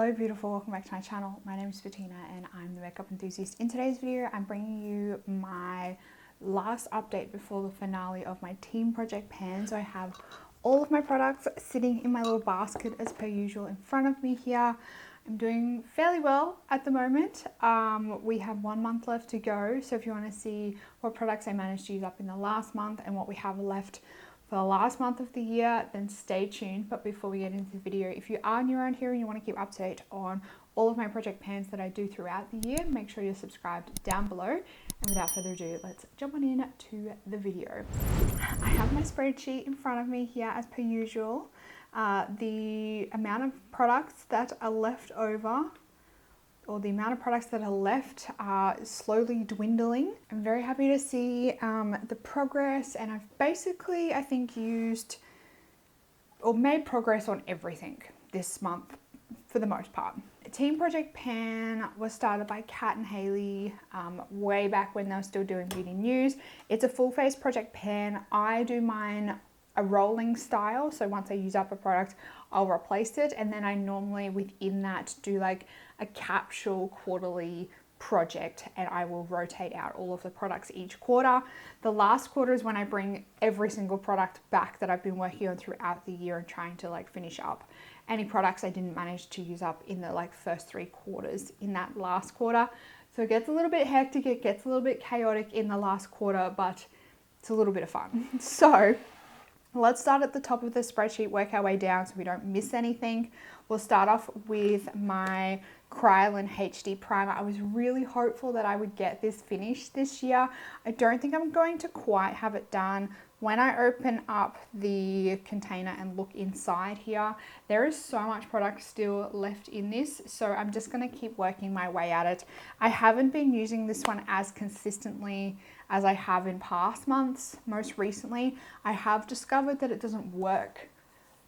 Hello beautiful, welcome back to my channel. My name is Bettina and I'm the makeup enthusiast. In today's video, I'm bringing you my last update before the finale of my team project pan. So I have all of my products sitting in my little basket as per usual in front of me here. I'm doing fairly well at the moment. We have 1 month left to go. So if you want to see what products I managed to use up in the last month and what we have left for the last month of the year, then stay tuned. But before we get into the video, if you are new around here and you want to keep up to date on all of my project pans that I do throughout the year, make sure you're subscribed down below. And without further ado, let's jump on in to the video. I have my spreadsheet in front of me here as per usual. The amount of products that are left over, or the amount of products that are left, are slowly dwindling. I'm very happy to see the progress, and I've basically, I think, used or made progress on everything this month for the most part. Team Project Pan was started by Kat and Haley way back when they were still doing beauty news. It's a full face project pan. I do mine a rolling style, so once I use up a product, I'll replace it, and then I normally within that do like a capsule quarterly project, and I will rotate out all of the products each quarter. The last quarter is when I bring every single product back that I've been working on throughout the year and trying to like finish up any products I didn't manage to use up in the like first 3 quarters in that last quarter. So it gets a little bit hectic, it gets a little bit chaotic in the last quarter, but it's a little bit of fun. So let's start at the top of the spreadsheet, work our way down so we don't miss anything. We'll start off with my Kryolan HD primer. I was really hopeful that I would get this finished this year. I don't think I'm going to quite have it done. When I open up the container and look inside here, there is so much product still left in this, so I'm just going to keep working my way at it. I haven't been using this one as consistently as I have in past months. Most recently, I have discovered that it doesn't work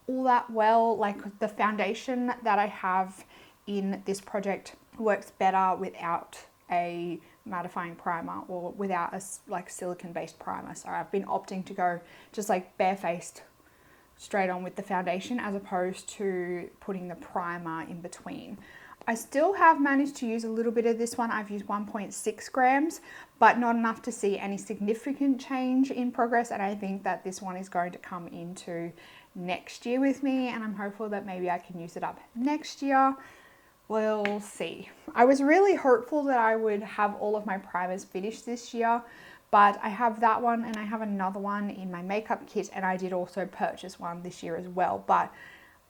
all that well. Like the foundation that I have in this project works better without a mattifying primer or without a like silicone based primer. So I've been opting to go just like barefaced straight on with the foundation as opposed to putting the primer in between. I still have managed to use a little bit of this one. I've used 1.6 grams, but not enough to see any significant change in progress. And I think that this one is going to come into next year with me, and I'm hopeful that maybe I can use it up next year. We'll see. I was really hopeful that I would have all of my primers finished this year, but I have that one and I have another one in my makeup kit, and I did also purchase one this year as well. But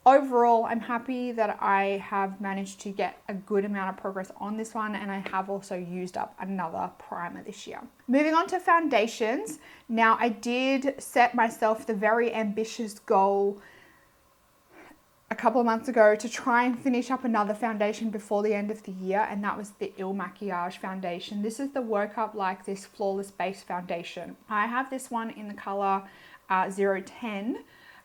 overall, I'm happy that I have managed to get a good amount of progress on this one, and I have also used up another primer this year. Moving on to foundations. Now, I did set myself the very ambitious goal a couple of months ago to try and finish up another foundation before the end of the year, and that was the Il Makiage foundation. This is the Woke Up Like This Flawless Base Foundation. I have this one in the color 010.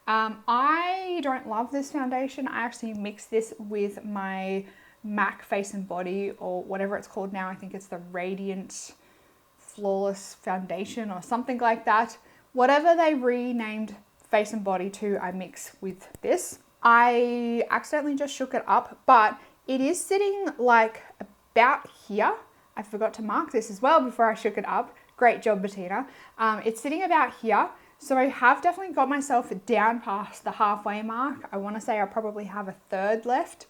I don't love this foundation. I actually mix this with my MAC Face and Body, or whatever it's called now. I think it's the Radiant Flawless Foundation or something like that. Whatever they renamed Face and Body to, I mix with this. I accidentally just shook it up, but it is sitting like about here. I forgot to mark this as well before I shook it up. Great job, Bettina. It's sitting about here. So I have definitely got myself down past the halfway mark. I want to say I probably have a third left.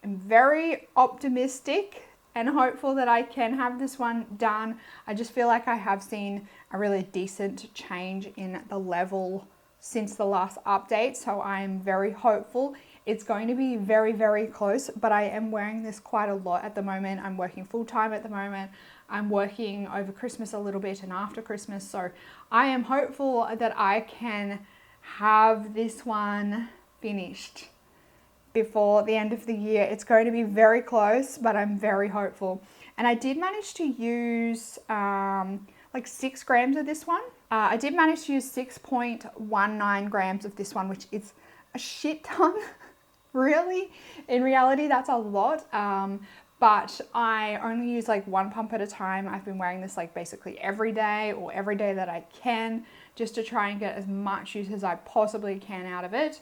I'm very optimistic and hopeful that I can have this one done. I just feel like I have seen a really decent change in the level since the last update, so I'm very hopeful. It's going to be very, very close, but I am wearing this quite a lot at the moment. I'm working full-time at the moment. I'm working over Christmas a little bit and after Christmas, so I am hopeful that I can have this one finished before the end of the year. It's going to be very close, but I'm very hopeful. And I did manage to use like 6 grams of this one. I did manage to use 6.19 grams of this one, which is a shit ton, really. In reality, that's a lot. But I only use like 1 pump at a time. I've been wearing this like basically every day, or every day that I can, just to try and get as much use as I possibly can out of it.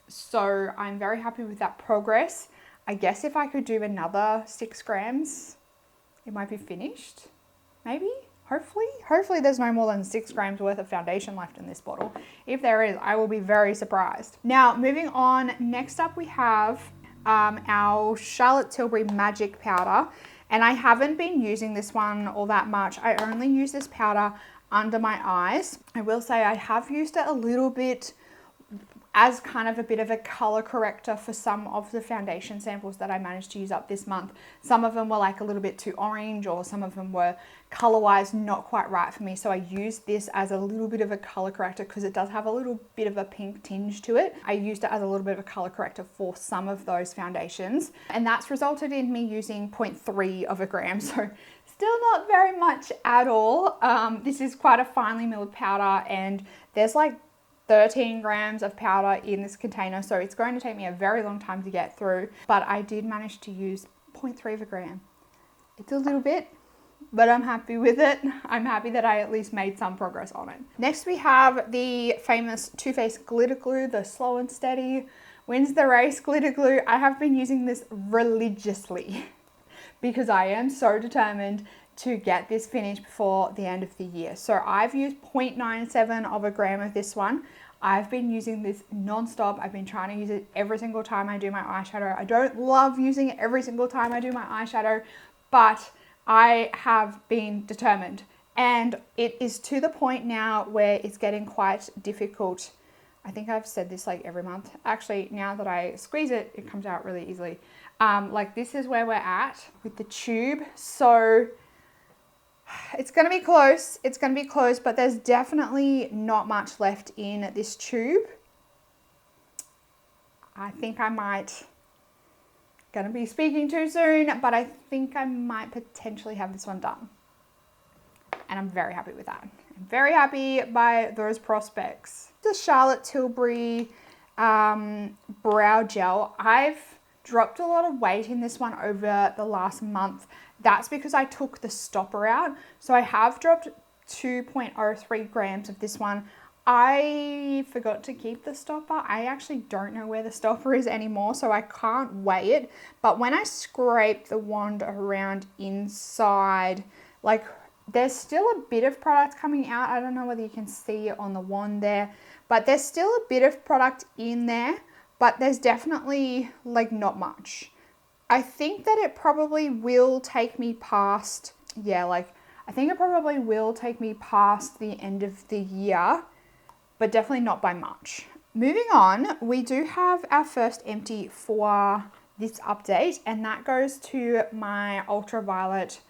So I'm very happy with that progress. I guess if I could do another 6 grams, it might be finished, maybe, hopefully there's no more than 6 grams worth of foundation left in this bottle. If there is, I will be very surprised. Now, moving on, next up we have our Charlotte Tilbury Magic Powder, and I haven't been using this one all that much. I only use this powder under my eyes. I will say I have used it a little bit as kind of a bit of a color corrector for some of the foundation samples that I managed to use up this month. Some of them were like a little bit too orange, or some of them were color-wise not quite right for me. So I used this as a little bit of a color corrector because it does have a little bit of a pink tinge to it. I used it as a little bit of a color corrector for some of those foundations, and that's resulted in me using 0.3 of a gram. So still not very much at all. This is quite a finely milled powder, and there's like 13 grams of powder in this container, so it's going to take me a very long time to get through, but I did manage to use 0.3 of a gram. It's a little bit, but I'm happy with it. I'm happy that I at least made some progress on it. Next we have the famous Too Faced glitter glue, the Slow and Steady Wins the Race glitter glue. I have been using this religiously because I am so determined to get this finished before the end of the year. So I've used 0.97 of a gram of this one. I've been using this non-stop. I've been trying to use it every single time I do my eyeshadow. I don't love using it every single time I do my eyeshadow, but I have been determined. And it is to the point now where it's getting quite difficult. I think I've said this like every month. Actually, now that I squeeze it, it comes out really easily. Like this is where we're at with the tube. So it's going to be close. It's going to be close, but there's definitely not much left in this tube. I think I might, going to be speaking too soon, but I think I might potentially have this one done. And I'm very happy with that. I'm very happy by those prospects. The Charlotte Tilbury brow gel. I've dropped a lot of weight in this one over the last month. That's because I took the stopper out. So I have dropped 2.03 grams of this one. I forgot to keep the stopper. I actually don't know where the stopper is anymore, so I can't weigh it. But when I scrape the wand around inside, like there's still a bit of product coming out. I don't know whether you can see it on the wand there, but there's still a bit of product in there, but there's definitely like not much. I think that it probably will take me past, I think it probably will take me past the end of the year, but definitely not by much. Moving on, we do have our first empty for this update, and that goes to my Ultraviolet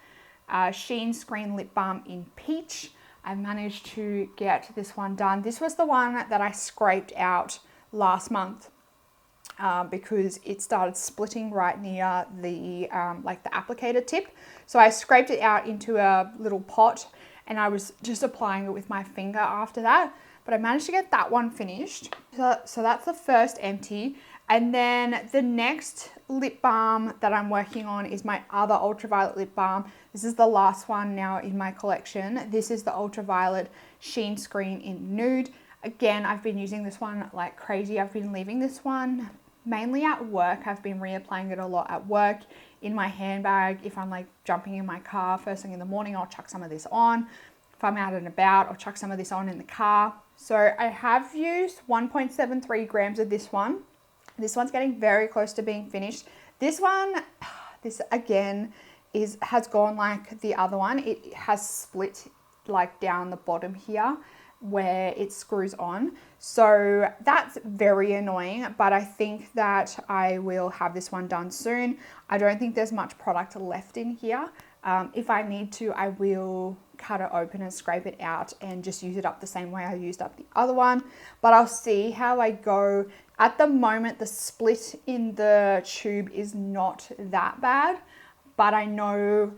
Sheen Screen Lip Balm in Peach. I managed to get this one done. This was the one that I scraped out last month. Because it started splitting right near the the applicator tip. So I scraped it out into a little pot, and I was just applying it with my finger after that. But I managed to get that one finished. So that's the first empty. And then the next lip balm that I'm working on is my other ultraviolet lip balm. This is the last one now in my collection. This is the Ultraviolet Sheen Screen in Nude. Again, I've been using this one like crazy. I've been leaving this one mainly at work. I've been reapplying it a lot at work, in my handbag. If I'm like jumping in my car first thing in the morning, I'll chuck some of this on. If I'm out and about, I'll chuck some of this on in the car. So I have used 1.73 grams of this one. This one's getting very close to being finished. This one, this again has gone like the other one. It has split like down the bottom here where it screws on. So that's very annoying, but I think that I will have this one done soon. I don't think there's much product left in here. If I need to, I will cut it open and scrape it out and just use it up the same way I used up the other one, but I'll see how I go. At the moment, the split in the tube is not that bad, but I know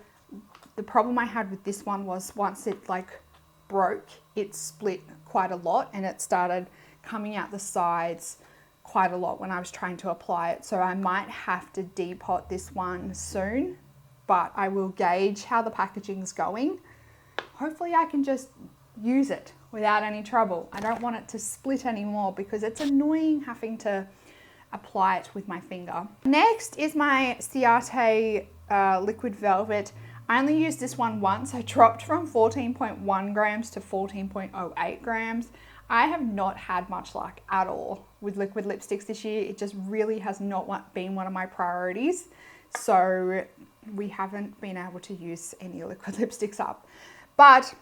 the problem I had with this one was once it like broke, it split quite a lot and it started coming out the sides quite a lot when I was trying to apply it. So I might have to depot this one soon, but I will gauge how the packaging's going. Hopefully I can just use it without any trouble. I don't want it to split anymore because it's annoying having to apply it with my finger. Next is my Ciate Liquid Velvet. I only used this one once. I dropped from 14.1 grams to 14.08 grams. I have not had much luck at all with liquid lipsticks this year. It just really has not been one of my priorities. So we haven't been able to use any liquid lipsticks up. But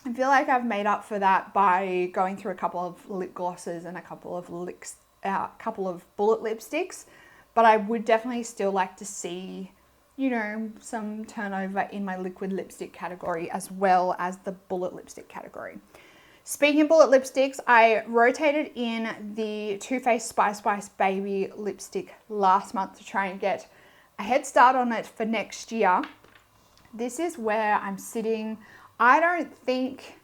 I feel like I've made up for that by going through a couple of lip glosses and a couple of bullet lipsticks. But I would definitely still like to see, you know, some turnover in my liquid lipstick category as well as the bullet lipstick category. Speaking of bullet lipsticks, I rotated in the Too Faced Spice Baby lipstick last month to try and get a head start on it for next year. This is where I'm sitting. I don't think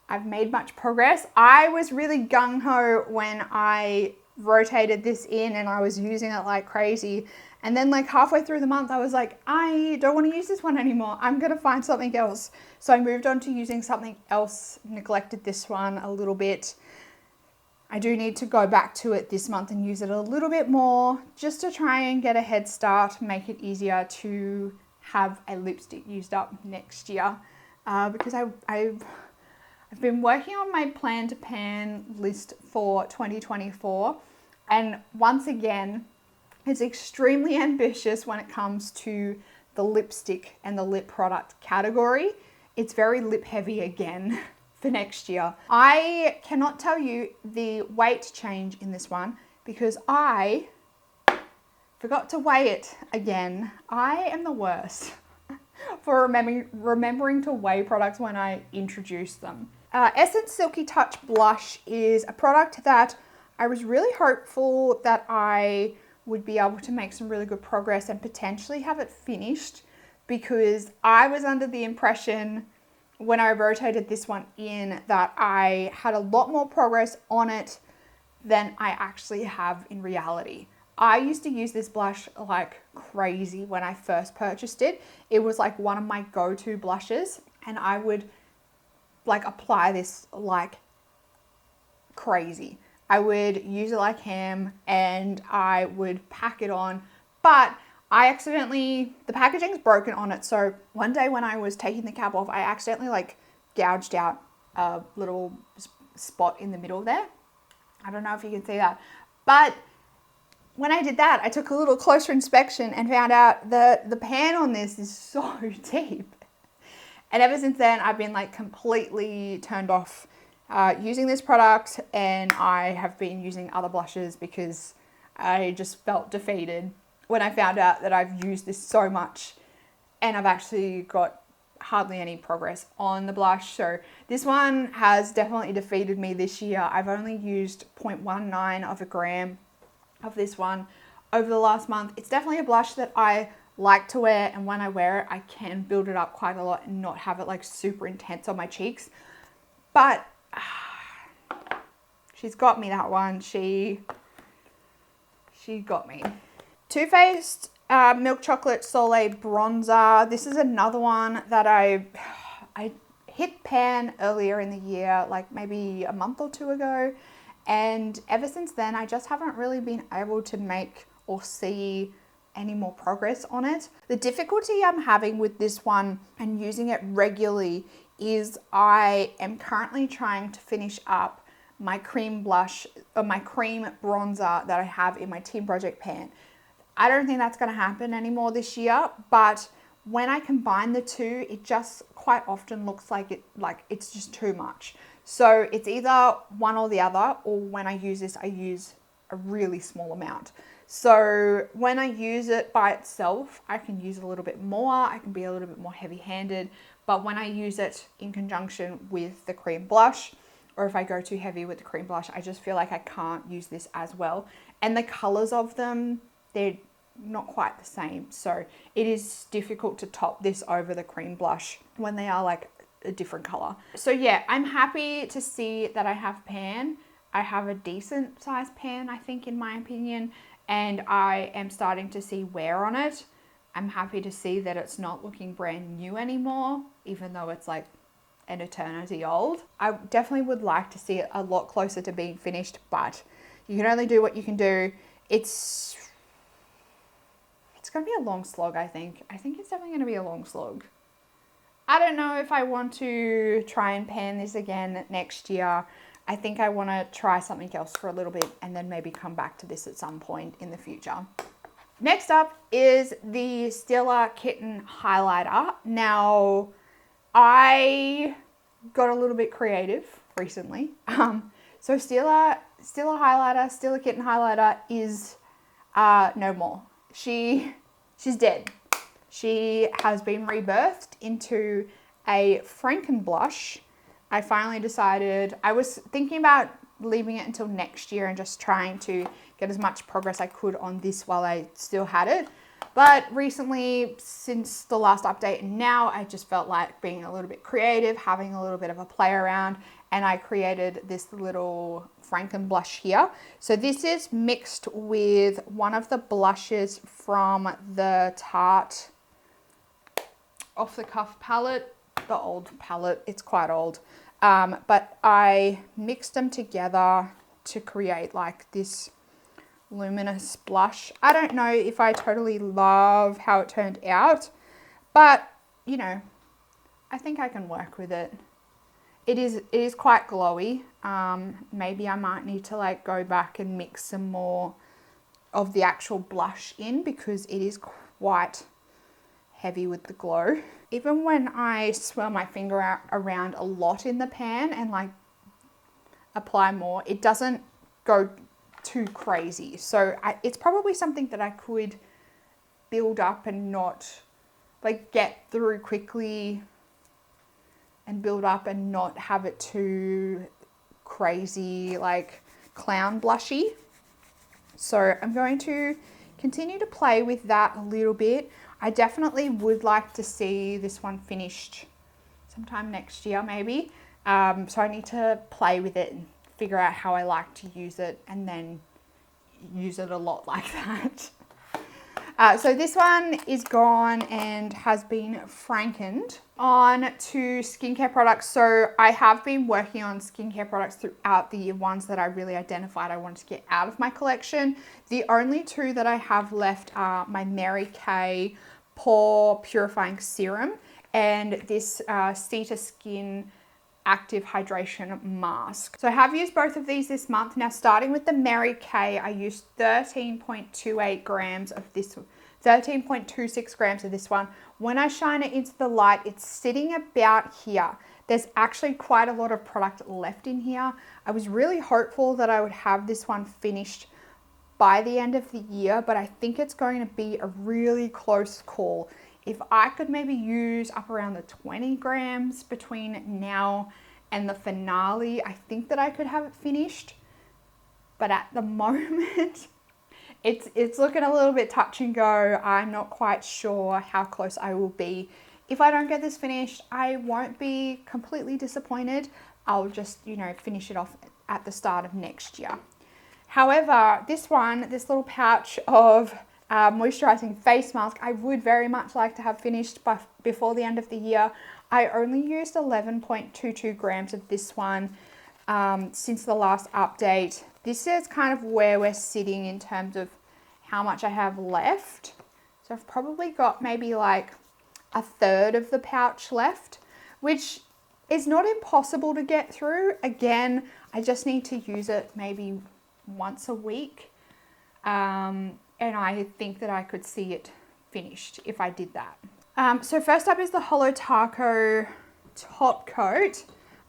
I've made much progress. I was really gung-ho when I rotated this in and I was using it like crazy. And then like halfway through the month, I was like, I don't want to use this one anymore. I'm going to find something else. So I moved on to using something else, neglected this one a little bit. I do need to go back to it this month and use it a little bit more just to try and get a head start, make it easier to have a lipstick used up next year. Because I've been working on my plan to pan list for 2024. And once again, it's extremely ambitious when it comes to the lipstick and the lip product category. It's very lip heavy again for next year. I cannot tell you the weight change in this one because I forgot to weigh it again. I am the worst for remembering to weigh products when I introduce them. Essence Silky Touch Blush is a product that I was really hopeful that I would be able to make some really good progress and potentially have it finished, because I was under the impression when I rotated this one in that I had a lot more progress on it than I actually have in reality. I used to use this blush like crazy when I first purchased it. It was like one of my go-to blushes, and I would like apply this like crazy. I would use it like ham and I would pack it on, but I accidentally, the packaging's broken on it. So one day when I was taking the cap off, I accidentally like gouged out a little spot in the middle there. I don't know if you can see that, but when I did that, I took a little closer inspection and found out that the pan on this is so deep. And ever since then, I've been like completely turned off using this product, and I have been using other blushes because I just felt defeated when I found out that I've used this so much and I've actually got hardly any progress on the blush. So this one has definitely defeated me this year. I've only used 0.19 of a gram of this one over the last month. It's definitely a blush that I like to wear, and when I wear it, I can build it up quite a lot and not have it like super intense on my cheeks. But she's got me, that one. She got me. Too Faced Milk Chocolate Soleil Bronzer. This is another one that I hit pan earlier in the year, like maybe a month or two ago. And ever since then, I just haven't really been able to make or see any more progress on it. The difficulty I'm having with this one and using it regularly is I am currently trying to finish up my cream blush or my cream bronzer that I have in my Team Project pan. I don't think that's going to happen anymore this year, but when I combine the two, it just quite often looks like it's just too much. So it's either one or the other, or when I use this, I use a really small amount. So when I use it by itself, I can use a little bit more, I can be a little bit more heavy-handed, but when I use it in conjunction with the cream blush, or if I go too heavy with the cream blush, I just feel like I can't use this as well. And the colors of them, they're not quite the same. So it is difficult to top this over the cream blush when they are like a different color. So yeah, I'm happy to see that I have pan. I have a decent size pan, I think, in my opinion, and I am starting to see wear on it. I'm happy to see that it's not looking brand new anymore, even though it's like an eternity old. I definitely would like to see it a lot closer to being finished, but You can only do what you can do. It's going to be a long slog, I think. I think it's definitely going to be a long slog. I don't know if I want to try and pan this again next year. I think I want to try something else for a little bit and then maybe come back to this at some point in the future. Next up is the Stila Kitten Highlighter. Now, I got a little bit creative recently. So Stila Kitten Highlighter is no more. She's dead. She has been rebirthed into a Franken blush. I finally decided, I was thinking about leaving it until next year and just trying to get as much progress I could on this while I still had it. But recently, since the last update and now, I just felt like being a little bit creative, having a little bit of a play around, and I created this little Franken blush here. So this is mixed with one of the blushes from the Tarte Off the Cuff palette, the old palette, it's quite old. But I mixed them together to create like this luminous blush. I don't know if I totally love how it turned out, but you know, I think I can work with it. It is quite glowy. Maybe I might need to like go back and mix some more of the actual blush in because it is quite heavy with the glow. Even when I swirl my finger out around a lot in the pan and like apply more, it doesn't go too crazy. So it's probably something that I could build up and not like get through quickly and build up and not have it too crazy like clown blushy. So I'm going to continue to play with that a little bit. I definitely would like to see this one finished sometime next year maybe. So I need to play with it and figure out how I like to use it and then use it a lot like that. So this one is gone and has been frankened. On to skincare products. So I have been working on skincare products throughout the year, ones that I really identified I wanted to get out of my collection. The only two that I have left are my Mary Kay Pore Purifying Serum and this Ceta Skin Active Hydration Mask. So I have used both of these this month. Now starting with the Mary Kay, I used 13.28 grams of this, 13.26 grams of this one. When I shine it into the light, it's sitting about here. There's actually quite a lot of product left in here. I was really hopeful that I would have this one finished by the end of the year, but I think it's going to be a really close call. If I could maybe use up around the 20 grams between now and the finale, I think that I could have it finished. But at the moment, it's looking a little bit touch and go. I'm not quite sure how close I will be. If I don't get this finished, I won't be completely disappointed. I'll just, you know, finish it off at the start of next year. However, this little pouch of moisturizing face mask, I would very much like to have finished before the end of the year. I only used 11.22 grams of this one since the last update. This is kind of where we're sitting in terms of how much I have left. So I've probably got maybe like a third of the pouch left, which is not impossible to get through. Again, I just need to use it maybe once a week. And I think that I could see it finished if I did that. So first up is the Holo Taco Top Coat.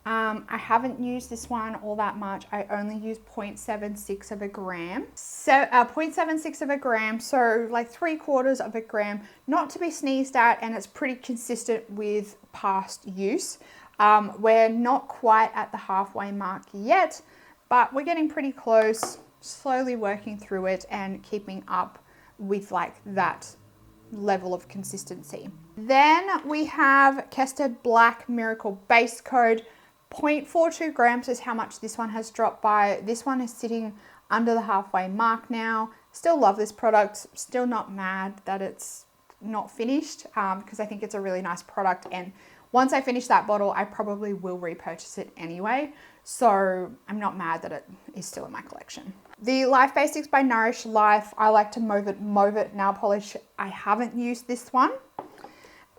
I haven't used this one all that much. I only use 0.76 of a gram. So 0.76 of a gram, so like 3/4 of a gram, not to be sneezed at, and it's pretty consistent with past use. We're not quite at the halfway mark yet, but we're getting pretty close, slowly working through it and keeping up with like that level of consistency. Then we have Kested Black Miracle Base Coat. 0.42 grams is how much this one has dropped by. This one is sitting under the halfway mark now. Still love this product. Still not mad that it's not finished because I think it's a really nice product, and once I finish that bottle, I probably will repurchase it anyway. So I'm not mad that it is still in my collection. The Life Basics by Nourish Life, I like to Mauve It nail polish. I haven't used this one.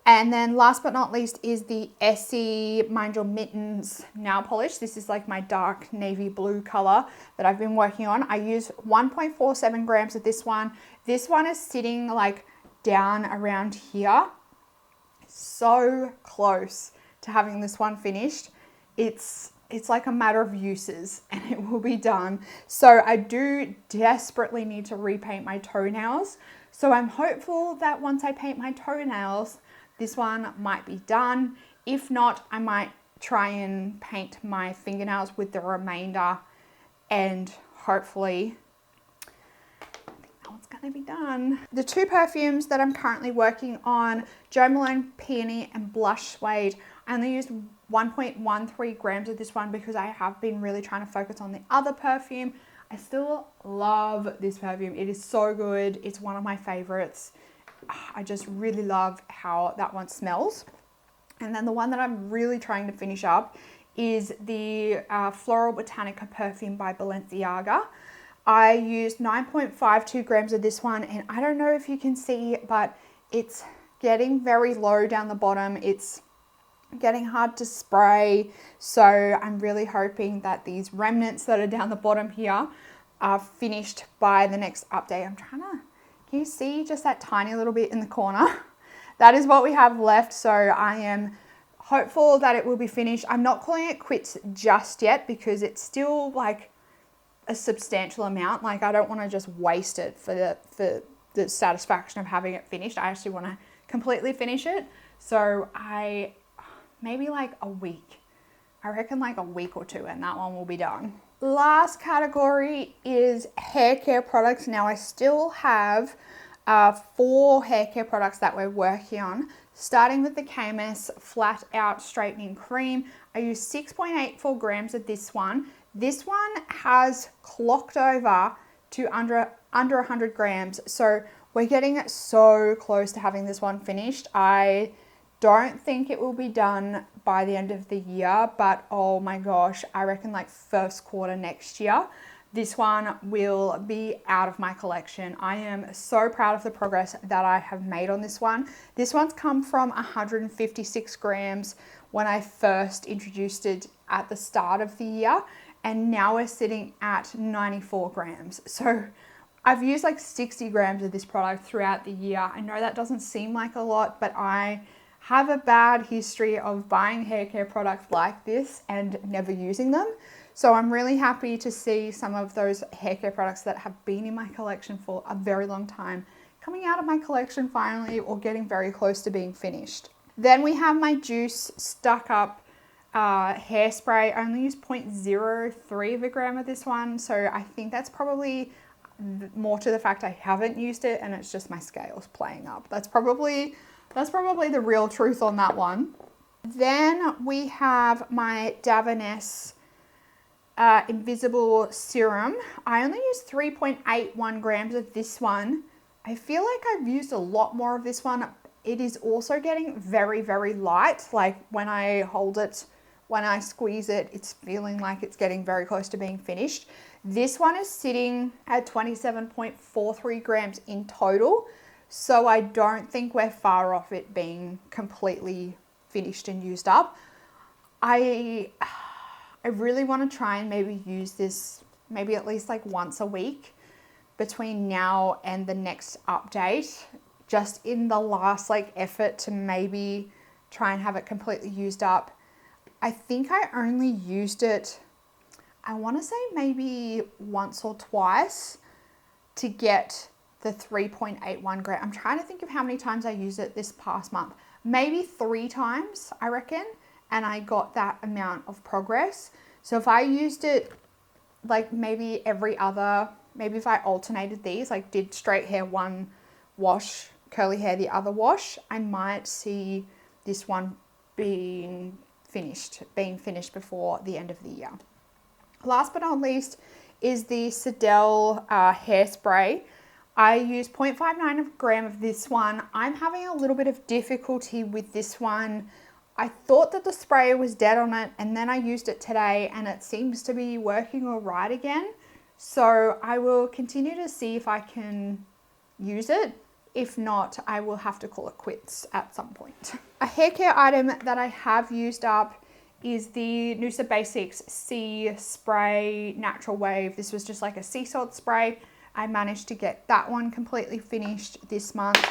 And then last but not least is the Essie Mind Your Mittens nail polish. This is like my dark navy blue color that I've been working on. I use 1.47 grams of this one. This one is sitting like down around here. So close to having this one finished. It's like a matter of uses and it will be done. So I do desperately need to repaint my toenails. So I'm hopeful that once I paint my toenails, this one might be done. If not, I might try and paint my fingernails with the remainder and hopefully that one's gonna be done. The two perfumes that I'm currently working on, Jo Malone Peony and Blush Suede, I only used 1.13 grams of this one because I have been really trying to focus on the other perfume. I still love this perfume. It is so good. It's one of my favorites. I just really love how that one smells. And then the one that I'm really trying to finish up is the Floral Botanica perfume by Balenciaga. I used 9.52 grams of this one, and I don't know if you can see, but it's getting very low down the bottom. It's getting hard to spray. So I'm really hoping that these remnants that are down the bottom here are finished by the next update. Can you see just that tiny little bit in the corner? That is what we have left. So I am hopeful that it will be finished. I'm not calling it quits just yet because it's still like a substantial amount. Like I don't want to just waste it for the satisfaction of having it finished. I actually want to completely finish it. So maybe like a week. I reckon like a week or two and that one will be done. Last category is hair care products. Now I still have 4 hair care products that we're working on, starting with the KMS Flat Out Straightening Cream. I use 6.84 grams of this one. This one has clocked over to under 100 grams. So we're getting so close to having this one finished. I don't think it will be done by the end of the year, but oh my gosh, I reckon like first quarter next year, this one will be out of my collection. I am so proud of the progress that I have made on this one. This one's come from 156 grams when I first introduced it at the start of the year, and now we're sitting at 94 grams. So I've used like 60 grams of this product throughout the year. I know that doesn't seem like a lot, but I have a bad history of buying hair care products like this and never using them. So I'm really happy to see some of those hair care products that have been in my collection for a very long time coming out of my collection finally, or getting very close to being finished. Then we have my Juice Stuck Up hairspray. I only use 0.03 of a gram of this one. So I think that's probably more to the fact I haven't used it and it's just my scales playing up. That's probably the real truth on that one. Then we have my Davines Invisible Serum. I only use 3.81 grams of this one. I feel like I've used a lot more of this one. It is also getting very, very light. Like when I hold it, when I squeeze it, it's feeling like it's getting very close to being finished. This one is sitting at 27.43 grams in total. So I don't think we're far off it being completely finished and used up. I really want to try and maybe use this maybe at least like once a week between now and the next update, just in the last like effort to maybe try and have it completely used up. I think I only used it, I want to say maybe once or twice to get the 3.81 gram. I'm trying to think of how many times I used it this past month. Maybe 3 times, I reckon, and I got that amount of progress. So if I used it like maybe every other, maybe if I alternated these, like did straight hair one wash, curly hair the other wash, I might see this one being finished before the end of the year. Last but not least is the Sidel hairspray. I use 0.59 gram of this one. I'm having a little bit of difficulty with this one. I thought that the spray was dead on it, and then I used it today and it seems to be working all right again. So I will continue to see if I can use it. If not, I will have to call it quits at some point. A hair care item that I have used up is the Noosa Basics Sea Spray Natural Wave. This was just like a sea salt spray. I managed to get that one completely finished this month.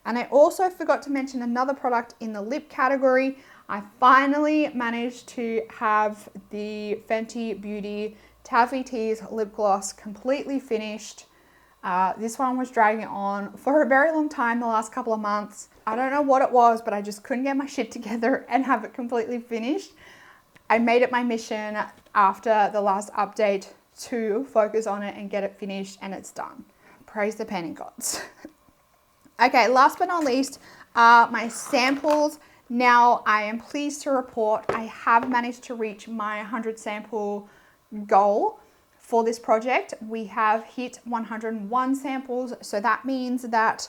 And I also forgot to mention another product in the lip category. I finally managed to have the Fenty Beauty Taffy Tease lip gloss completely finished. This one was dragging on for a very long time the last couple of months. I don't know what it was, but I just couldn't get my shit together and have it completely finished. I made it my mission after the last update to focus on it and get it finished, and it's done. Praise the panning gods. Okay, last but not least are my samples. Now, I am pleased to report I have managed to reach my 100 sample goal for this project. We have hit 101 samples, so that means that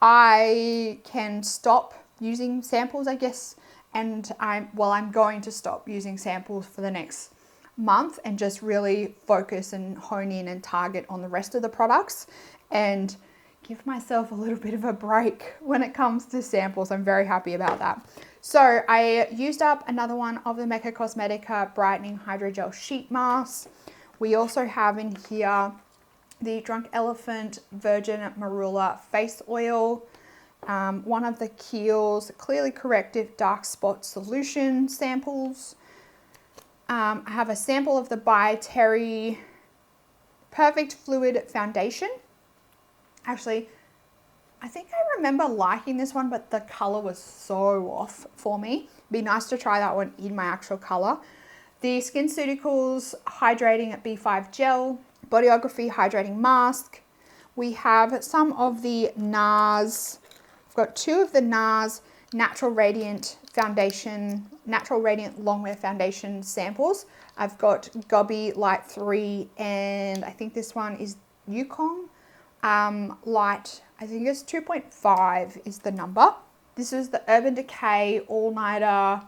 I can stop using samples, I guess, and I'm going to stop using samples for the next month and just really focus and hone in and target on the rest of the products and give myself a little bit of a break when it comes to samples. I'm very happy about that. So I used up another one of the Mecca Cosmetica Brightening Hydrogel Sheet Mask. We also have in here the Drunk Elephant Virgin Marula Face Oil, one of the Kiehl's Clearly Corrective Dark Spot Solution samples. I have a sample of the By Terry Perfect Fluid Foundation. Actually, I think I remember liking this one, but the color was so off for me. Be nice to try that one in my actual color. The SkinCeuticals Hydrating B5 Gel, Bodyography Hydrating Mask. We have some of the NARS. I've got two of the NARS Natural Radiant Foundation, Natural Radiant Longwear Foundation samples. I've got Gobby Light 3, and I think this one is Yukon Light. I think it's 2.5 is the number. This is the Urban Decay All-Nighter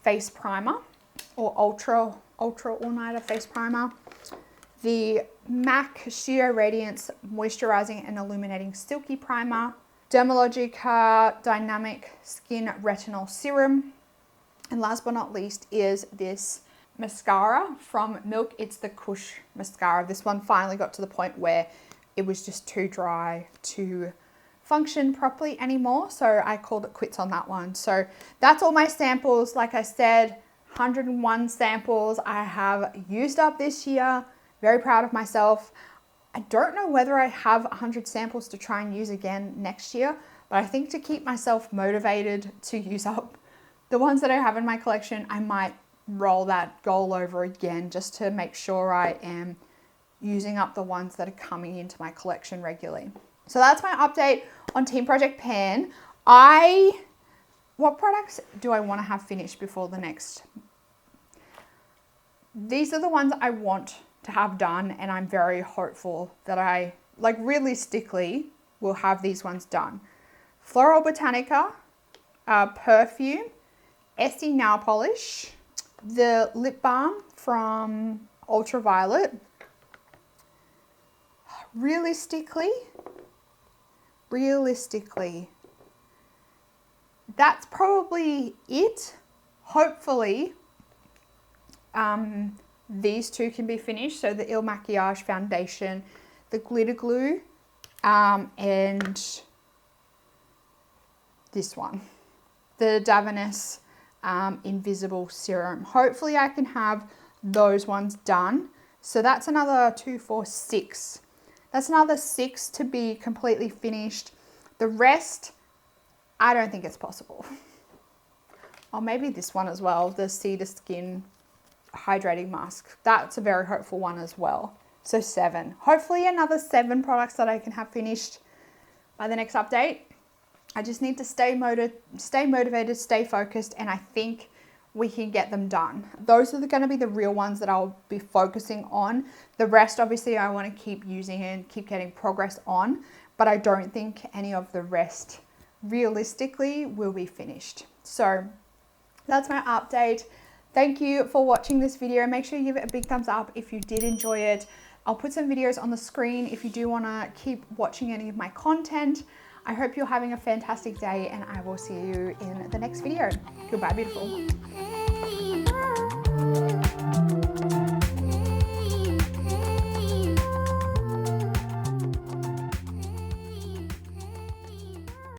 Face Primer, or Ultra All-Nighter Face Primer. The MAC Studio Radiance Moisturizing and Illuminating Silky Primer. Dermalogica Dynamic Skin Retinol Serum. And last but not least is this mascara from Milk. It's the Kush mascara. This one finally got to the point where it was just too dry to function properly anymore. So I called it quits on that one. So that's all my samples. Like I said, 101 samples I have used up this year. Very proud of myself. I don't know whether I have 100 samples to try and use again next year, but I think to keep myself motivated to use up the ones that I have in my collection, I might roll that goal over again just to make sure I am using up the ones that are coming into my collection regularly. So that's my update on Team Project Pan. What products do I want to have finished before the next? These are the ones I want to have done, and I'm very hopeful that I, realistically, will have these ones done. Floral Botanica, Perfume, Essie Nail Polish, the lip balm from Ultraviolet. Realistically, that's probably it. Hopefully, these two can be finished. So the Il Makiage foundation, the glitter glue, and this one, the Davines Invisible Serum. Hopefully I can have those ones done. So that's another 2, 4, 6. That's another 6 to be completely finished. The rest, I don't think it's possible. Or maybe this one as well, the Cedar Skin Hydrating Mask. That's a very hopeful one as well. So 7. Hopefully another 7 products that I can have finished by the next update. I just need to stay motivated, stay focused, and I think we can get them done. Those are going to be the real ones that I'll be focusing on. The rest, obviously, I want to keep using and keep getting progress on, but I don't think any of the rest realistically will be finished. So that's my update. Thank you for watching this video. Make sure you give it a big thumbs up if you did enjoy it. I'll put some videos on the screen if you do want to keep watching any of my content. I hope you're having a fantastic day, and I will see you in the next video. Goodbye, beautiful.